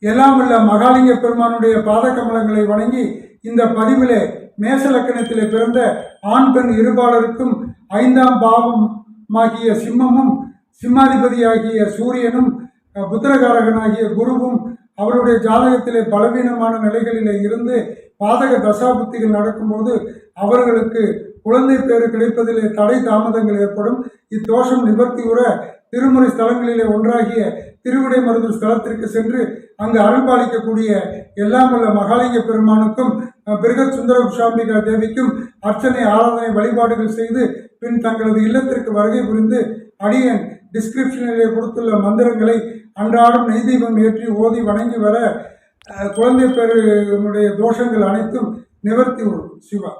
எல்லாம் உள்ள மகாலிங்க பெருமானுடைய பாத கமலங்களை வணங்கி இந்த பதிவிலே மேசலக்கணத்திலே பிறந்த ஆண் பெண் இருபாலருக்கும் 5ஆம் பாவமாகிய சிம்மமும் சிம்மாதிபதியாகிய சூரியனும் புத்திரகாரகனாகிய குருவும் அவருடைய ஜாதகத்திலே பலவீனமான நிலைகளிலே இருந்து பாதக தசாபுத்திகள் நடக்கும்போது அவர்களுக்கு குழந்தை பேறு கிடைப்பதிலே தடை தாமதங்கள் ஏற்படும். இத்தோஷம் நிவர்த்தியுற திருமுறை ஸ்தலங்களிலே ஒன்றாகிய திருவிடைமருதூர் ஸ்தலத்திற்கு சென்று அங்கு அருள்பாலிக்கக்கூடிய எல்லாம் உள்ள மகாலிங்க பெருமானுக்கும் பிருகத் சுந்தர குஷாம்பிகா தேவிக்கும் அர்ச்சனை ஆராதனை வழிபாடுகள் செய்து பின் தங்களது இல்லத்திற்கு வருகை புரிந்து அடியன் டிஸ்கிரிப்ஷனிலே கொடுத்துள்ள மந்திரங்களை அன்றாடம் நெய் தீபம் ஏற்றி ஓதி வணங்கி வர குழந்தை பேருடைய தோஷங்கள் அனைத்தும் நிவர்த்தி வரும். சிவா.